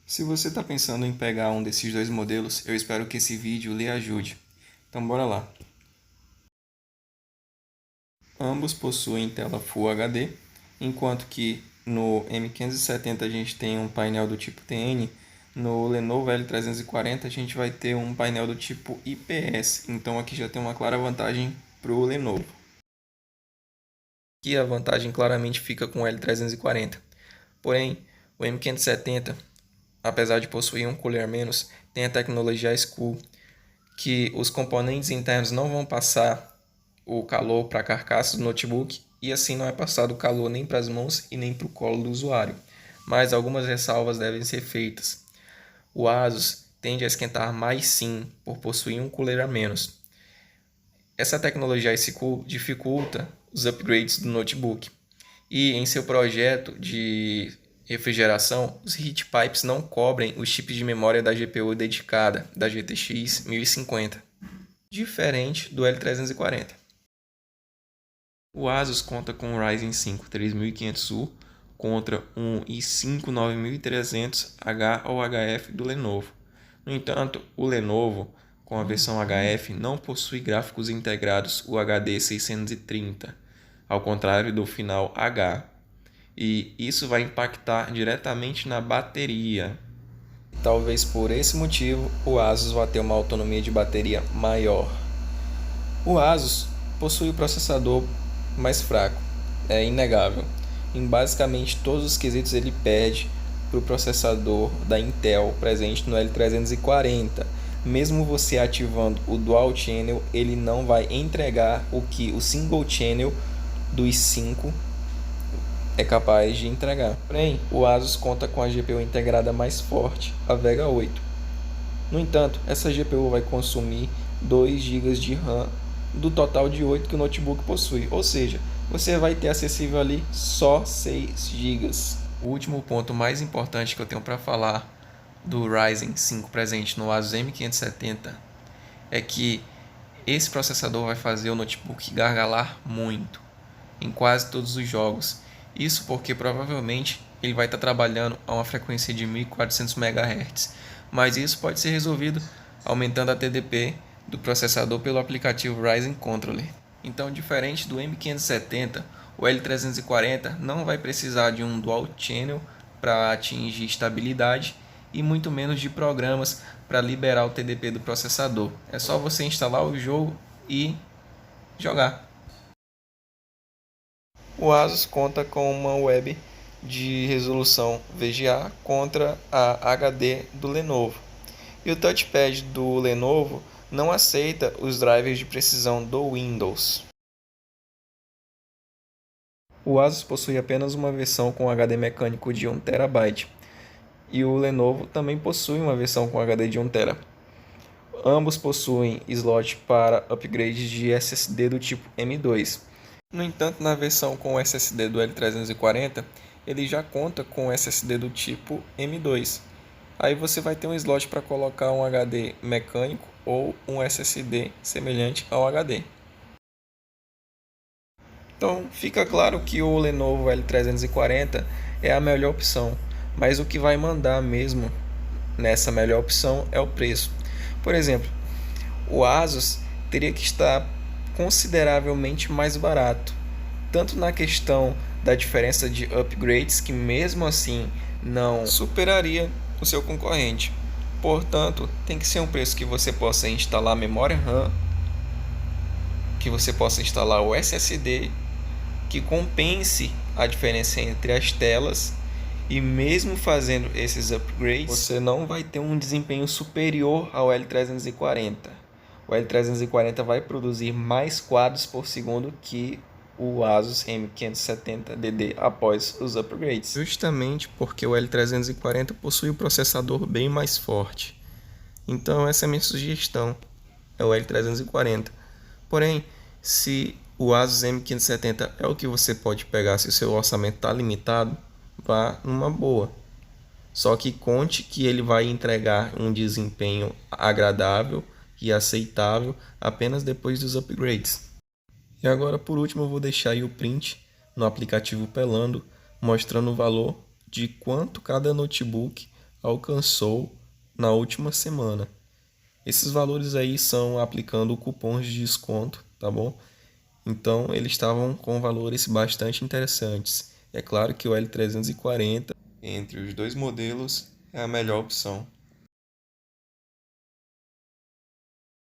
Se você está pensando em pegar um desses dois modelos, eu espero que esse vídeo lhe ajude. Então bora lá. Ambos possuem tela Full HD, enquanto que no M570 a gente tem um painel do tipo TN, no Lenovo L340 a gente vai ter um painel do tipo IPS, então aqui já tem uma clara vantagem para o Lenovo. Aqui a vantagem claramente fica com o L340, porém o M570, apesar de possuir um cooler a menos, tem a tecnologia Ice-Cool, que os componentes internos não vão passar o calor para a carcaça do notebook e assim não é passado o calor nem para as mãos e nem para o colo do usuário. Mas algumas ressalvas devem ser feitas. O Asus tende a esquentar mais sim por possuir um cooler a menos. Essa tecnologia Ice-Cool dificulta os upgrades do notebook e em seu projeto de refrigeração, os heat pipes não cobrem os chips de memória da GPU dedicada da GTX 1050, diferente do L340. O Asus conta com o Ryzen 5 3500U contra um i5 9300H ou HF do Lenovo. No entanto, o Lenovo, com a versão HF, não possui gráficos integrados UHD 630, ao contrário do final H, e isso vai impactar diretamente na bateria. Talvez por esse motivo o Asus vá ter uma autonomia de bateria maior. O Asus possui o processador mais fraco, é inegável. Em basicamente todos os quesitos ele perde para o processador da Intel presente no L340. Mesmo você ativando o Dual Channel, ele não vai entregar o que o Single Channel do i5 é capaz de entregar. Porém, o Asus conta com a GPU integrada mais forte, a Vega 8. No entanto, essa GPU vai consumir 2 GB de RAM do total de 8 que o notebook possui, ou seja, você vai ter acessível ali só 6 GB. O último ponto mais importante que eu tenho para falar do Ryzen 5 presente no Asus M570 é que esse processador vai fazer o notebook gargalar muito em quase todos os jogos. Isso porque provavelmente ele vai estar trabalhando a uma frequência de 1400 MHz, mas isso pode ser resolvido aumentando a TDP do processador pelo aplicativo Ryzen Controller. Então, diferente do M570, o L340 não vai precisar de um Dual Channel para atingir estabilidade e muito menos de programas para liberar o TDP do processador. É só você instalar o jogo e jogar. O Asus conta com uma web de resolução VGA contra a HD do Lenovo. E o touchpad do Lenovo não aceita os drivers de precisão do Windows. O Asus possui apenas uma versão com HD mecânico de 1 TB e o Lenovo também possui uma versão com HD de 1 TB. Ambos possuem slot para upgrade de SSD do tipo M2. No entanto, na versão com SSD do L340, ele já conta com SSD do tipo M2. Aí você vai ter um slot para colocar um HD mecânico ou um SSD semelhante ao HD. Então fica claro que o Lenovo L340 é a melhor opção, mas o que vai mandar mesmo nessa melhor opção é o preço. Por exemplo, o Asus teria que estar consideravelmente mais barato, tanto na questão da diferença de upgrades, que mesmo assim não superaria o seu concorrente. Portanto, tem que ser um preço que você possa instalar memória RAM, que você possa instalar o SSD, que compense a diferença entre as telas, e mesmo fazendo esses upgrades, você não vai ter um desempenho superior ao L340. O L340 vai produzir mais quadros por segundo que o Asus M570DD após os upgrades. Justamente porque o L340 possui um processador bem mais forte. Então essa é a minha sugestão, é o L340. Porém, se o Asus M570 é o que você pode pegar se o seu orçamento está limitado, vá numa boa. Só que conte que ele vai entregar um desempenho agradável e aceitável apenas depois dos upgrades. E agora, por último, eu vou deixar aí o print no aplicativo Pelando, mostrando o valor de quanto cada notebook alcançou na última semana. Esses valores aí são aplicando cupons de desconto, tá bom? Então, eles estavam com valores bastante interessantes. É claro que o L340, entre os dois modelos, é a melhor opção.